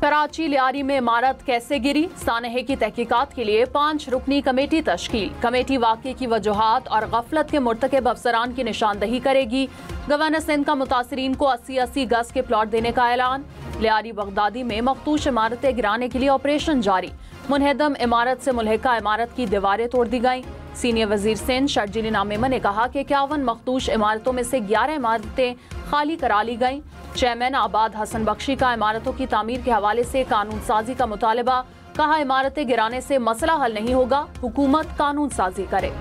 कराची लियारी में इमारत कैसे गिरी, सानहे की तहकीकात के लिए 5 रुकनी कमेटी तश्कील। कमेटी वाक़े की वजूहात और गफलत के मुर्तकिब अफसरान की निशानदही करेगी। गवर्नर सिंध का मुतासरीन को 80-80 गज के प्लॉट देने का ऐलान। लियारी बगदादी में मखदूश इमारतें गिराने के लिए ऑपरेशन जारी। मुनहदम इमारत से मुल्हिका इमारत की दीवारें तोड़ दी गईं। सीनियर वजीर सिंध शर्जील नामेमन ने कहा कि 51 मखदूश इमारतों में से 11 इमारतें खाली करा ली गईं। चेयरमैन आबाद हसन बख्शी का इमारतों की तामीर के हवाले से कानून साजी का मुतालबा। कहा, इमारतें गिराने से मसला हल नहीं होगा, हुकूमत कानून साजी करे।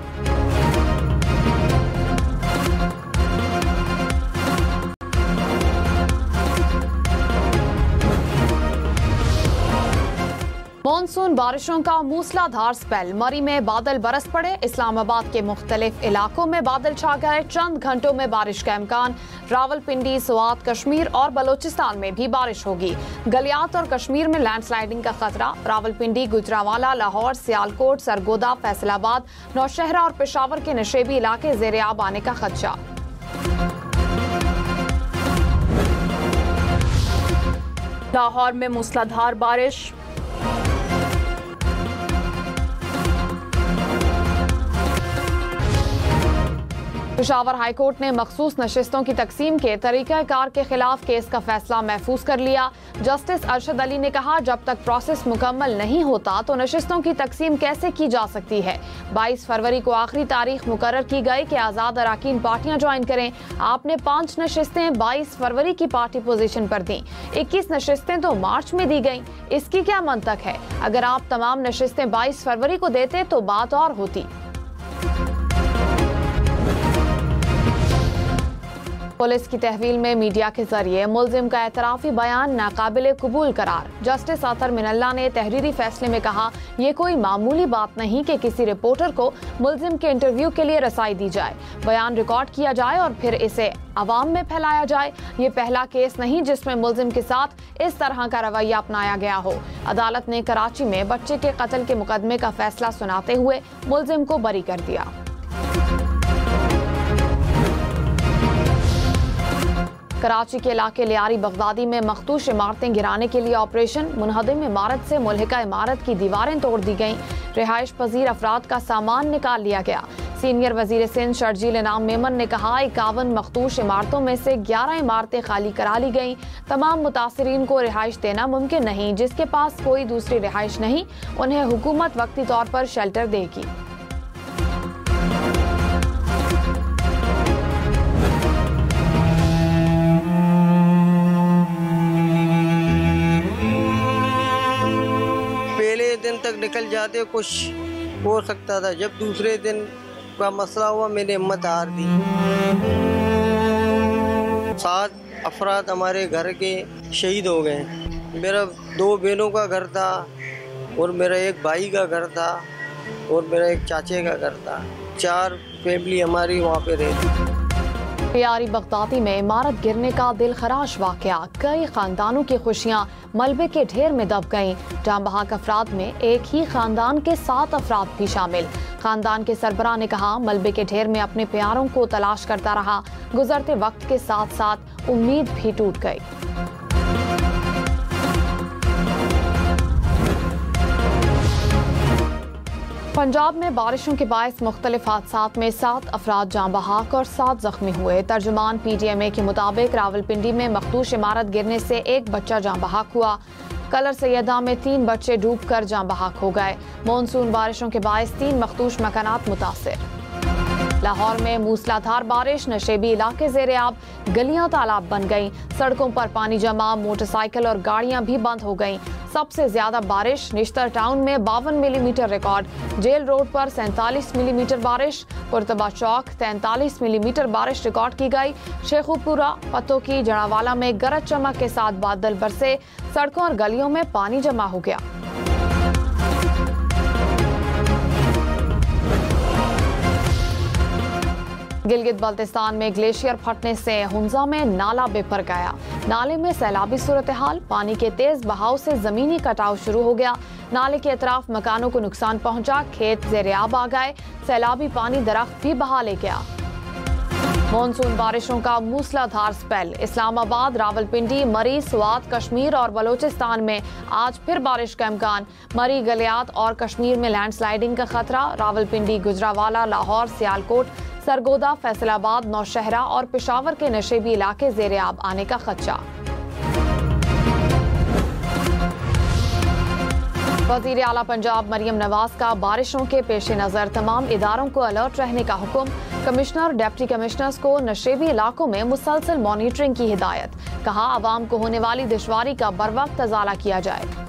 मानसून बारिशों का मूसलाधार स्पेल। मरी में बादल बरस पड़े। इस्लामाबाद के मुख्तलिफ इलाकों में बादल छा गए। चंद घंटों में बारिश का इम्कान। रावलपिंडी, स्वात, कश्मीर और बलोचिस्तान में भी बारिश होगी। गलियात और कश्मीर में लैंडस्लाइडिंग का खतरा। रावलपिंडी, गुजरावाला, लाहौर, सियालकोट, सरगोदा, फैसलाबाद, नौशहरा और पेशावर के नशेबी इलाके ज़ेर-ए-आब आने का खदशा। लाहौर में मूसलाधार बारिश। पेशावर हाईकोर्ट ने मखसूस नशिस्तों की तकसीम के तरीक़ाकार के खिलाफ केस का फैसला महफूज कर लिया। जस्टिस अरशद अली ने कहा, जब तक प्रोसेस मुकम्मल नहीं होता तो नशिस्तों की तकसीम कैसे की जा सकती है। 22 फरवरी को आखिरी तारीख मुकर्रर की गई कि आज़ाद अरकान पार्टियां ज्वाइन करें। आपने 5 नशिस्तें 22 फरवरी की पार्टी पोजीशन पर दी। 21 नशिस्तें तो मार्च में दी गईं। इसकी क्या मंतक है? अगर आप तमाम नशिस्तें 22 फरवरी को देते तो बात और होती। पुलिस की तहवील में मीडिया के जरिए मुल्जिम का एतराफी बयान नाकाबिले कबूल करार। जस्टिस अतर मिनल्ला ने तहरीरी फैसले में कहा, ये कोई मामूली बात नहीं कि किसी रिपोर्टर को मुल्जिम के इंटरव्यू के लिए रसाई दी जाए, बयान रिकॉर्ड किया जाए और फिर इसे अवाम में फैलाया जाए। ये पहला केस नहीं जिसमें मुल्जिम के साथ इस तरह का रवैया अपनाया गया हो। अदालत ने कराची में बच्चे के कत्ल के मुकदमे का फैसला सुनाते हुए मुल्जिम को बरी कर दिया। कराची के इलाके लियारी बगदादी में मखदूश इमारतें गिराने के लिए ऑपरेशन। मुनहदम इमारत से मुल्हिका इमारत की दीवारें तोड़ दी गईं। रिहाइश पजीर अफराद का सामान निकाल लिया गया। सीनियर वजीर सिंध शर्जील नामेमन ने कहा, 51 मखदूश इमारतों में से 11 इमारतें खाली करा ली गईं। तमाम मुतासरीन को रिहाइश देना मुमकिन नहीं। जिसके पास कोई दूसरी रिहाइश नहीं, उन्हें हुकूमत वक्ती तौर पर शेल्टर देगी। दिन तक निकल जाते, कुछ हो सकता था। जब दूसरे दिन का मसला हुआ, मैंने हिम्मत हार दी। 7 अफराद हमारे घर के शहीद हो गए। मेरा 2 बहनों का घर था और मेरा एक भाई का घर था और मेरा एक चाचे का घर था। 4 फैमिली हमारी वहाँ पे रहती। लियारी बगदादी में इमारत गिरने का दिलखराश वाकया। कई खानदानों की खुशियां मलबे के ढेर में दब गईं। जान बहक अफराद में एक ही खानदान के 7 अफराद भी शामिल। खानदान के सरबराह ने कहा, मलबे के ढेर में अपने प्यारों को तलाश करता रहा। गुजरते वक्त के साथ साथ उम्मीद भी टूट गई। पंजाब में बारिशों के बायस मुख्तलिफ हादसात में 7 अफराद जान बहक और 7 जख्मी हुए। तर्जुमान PTMA के मुताबिक रावलपिंडी में मखदूश इमारत गिरने से एक बच्चा जान बहक हुआ। कलर सैयदा में 3 बच्चे डूबकर जान बहक हो गए। मानसून बारिशों के बायस 3 मखदूश मकानात मुतासिर। लाहौर में मूसलाधार बारिश, नशेबी इलाके ज़ेर-ए-आब, गलियां तालाब बन गईं। सड़कों पर पानी जमा, मोटरसाइकिल और गाड़ियां भी बंद हो गईं। सबसे ज्यादा बारिश निश्तर टाउन में 52 मिलीमीटर रिकॉर्ड। जेल रोड पर 47 मिलीमीटर बारिश। पुरतबा चौक 43 मिलीमीटर बारिश रिकॉर्ड की गई। शेखुपुरा, पतोकी, जड़ावाला में गरज चमक के साथ बादल बरसे। सड़कों और गलियों में पानी जमा हो गया। गिलगित बल्तिस्तान में ग्लेशियर फटने से हुंजा में नाला बेपर गया। नाले में सैलाबी सूरत हाल। पानी के तेज बहाव से जमीनी कटाव शुरू हो गया। नाले के अतराफ मकानों को नुकसान पहुंचा। खेत ज़ेर-ए-आब आ गए। सैलाबी पानी दरख्त भी बहा ले गया। मॉनसून बारिशों का मूसलाधार स्पेल। इस्लामाबाद, रावलपिंडी, मरी, स्वात, कश्मीर और बलोचिस्तान में आज फिर बारिश का इम्कान। मरी, गलियात और कश्मीर में लैंडस्लाइडिंग का खतरा। रावलपिंडी, गुजरावाला, लाहौर, सियालकोट, सरगोदा, फैसलाबाद, नौशहरा और पेशावर के नशेबी इलाके ज़ेरे आब आने का खदशा। वज़ीर आला पंजाब मरियम नवाज का बारिशों के पेश नज़र तमाम इदारों को अलर्ट रहने का हुक्म। कमिश्नर, डिप्टी कमिश्नर्स को नशेबी इलाकों में मुसलसल मॉनिटरिंग की हिदायत। कहा, आवाम को होने वाली दुश्वारी का बरवक्त अजाला किया जाए।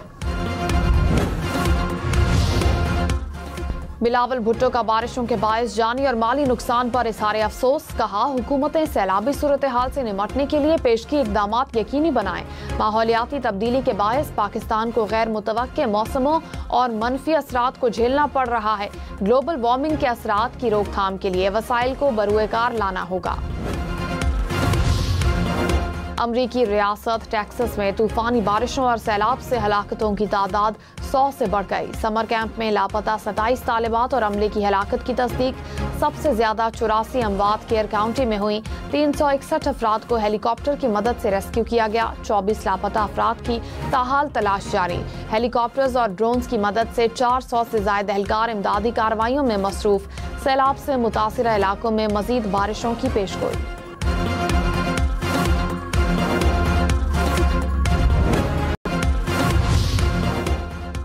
बिलावल भुट्टो का बारिशों के बायस जानी और माली नुकसान पर इज़हार अफसोस। कहा, हुकूमतें सैलाबी सूरत हाल से निमटने के लिए पेशगी इक़दामात यकीनी बनाएं। माहौलियाती तब्दीली के बायस पाकिस्तान को गैर मुतवक्के मौसमों और मनफी असरात को झेलना पड़ रहा है। ग्लोबल वार्मिंग के असरात की रोकथाम के लिए वसाइल को बरूएकार लाना होगा। अमरीकी रियासत टेक्सास में तूफानी बारिशों और सैलाब से हलाकतों की तादाद 100 से बढ़ गई। समर कैंप में लापता 27 तालिबात और अमले की हलाकत की तस्दीक। सबसे ज्यादा 84 अमवात केयर काउंटी में हुई। 361 अफराद को हेलीकॉप्टर की मदद से रेस्क्यू किया गया। 24 लापता अफराद की ताहाल तलाश जारी। हेलीकॉप्टर्स और ड्रोन्स की मदद से 400 से ज्यादा एहलकार इमदादी कार्रवाइयों में मसरूफ। सैलाब से मुतासिरा इलाकों में मजीद बारिशों की पेशगोई।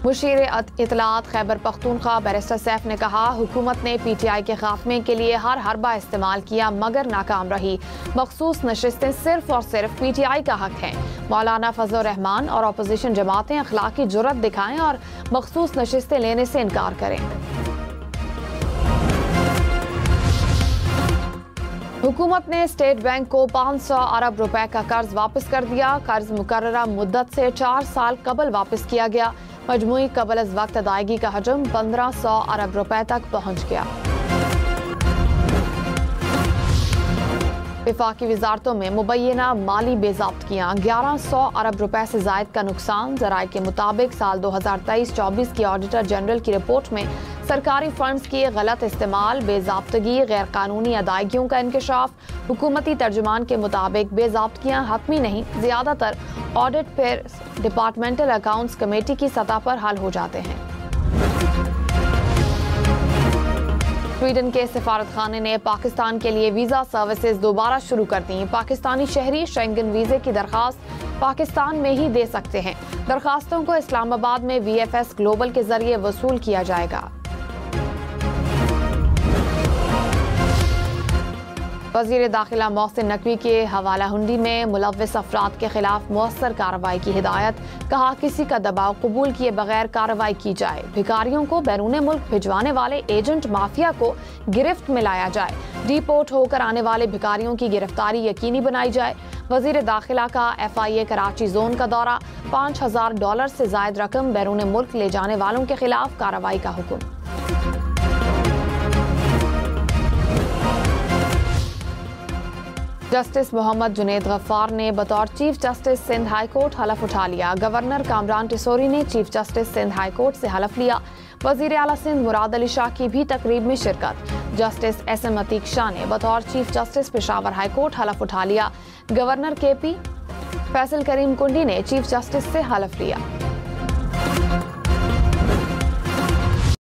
मुशीर इतलात खैबर पख्तूनख्वा बैरिस्टर सैफ ने कहा, हुकूमत ने PTI के खात्मे के लिए हर हरबा इस्तेमाल किया मगर नाकाम रही। मखसूस नशिस्तें सिर्फ और सिर्फ PTI का हक हैं। मौलाना फजल रहमान और अपोजिशन जमातें अखलाकी जुर्रत दिखाएं और मखसूस नशिस्तें लेने से इनकार करें। हुकूमत ने स्टेट बैंक को 500 अरब रुपए का कर्ज वापस कर दिया। कर्ज मुकर्ररा मुद्दत से 4 साल कबल वापस किया गया। मजमूई कबल अज वक्त अदायगी का हजम 1500 अरब रुपए तक पहुंच गया। विफाकी वजारतों में मुबैना माली बेज़ाब्तगियां। 1100 अरब रुपए से जायद का नुकसान। ज़राए के मुताबिक साल 2023-24 की ऑडिटर जनरल की रिपोर्ट में सरकारी फंड्स की गलत इस्तेमाल, बेज़ाब्तगी, गैर कानूनी अदायगियों का इंकशाफ। हुकूमती तर्जुमान के मुताबिक बेज़ाब्तगियां हतमी नहीं, ज़्यादातर ऑडिट फिर डिपार्टमेंटल अकाउंट्स कमेटी की सतह पर हल हो जाते हैं। स्वीडन के सिफारत खाने ने पाकिस्तान के लिए वीज़ा सर्विसेज दोबारा शुरू कर दी। पाकिस्तानी शहरी शेंगन वीज़े की दरखास्त पाकिस्तान में ही दे सकते हैं। दरखास्तों को इस्लामाबाद में VFS ग्लोबल के जरिए वसूल किया जाएगा। वज़ीर दाखिला मोहसिन नकवी के हवाला हुंडी में मुलव्विस अफराद के खिलाफ मुअस्सर कार्रवाई की हिदायत। कहा, किसी का दबाव कबूल किए बगैर कार्रवाई की जाए। भिखारियों को बैरून मुल्क भिजवाने वाले एजेंट माफिया को गिरफ्त में लाया जाए। डिपोर्ट होकर आने वाले भिखारियों की गिरफ्तारी यकीनी बनाई जाए। वज़ीर दाखिला का FIA कराची जोन का दौरा। $5000 से जायद रकम बैरून मुल्क ले जाने वालों के खिलाफ कार्रवाई का हुक्म। जस्टिस मोहम्मद जुनेद गफ्फार ने बतौर chief justice Sindh high court हलफ उठा लिया। गवर्नर कामरान टिसोरी ने chief justice Sindh high court से हलफ लिया। वज़ीर आला सिंध मुराद अली शाह की भी तकरीब में शिरकत। जस्टिस SM अतीक शाह ने बतौर chief justice Peshawar high court हलफ उठा लिया। गवर्नर KP फैसल करीम कुंडी ने चीफ जस्टिस से हलफ लिया।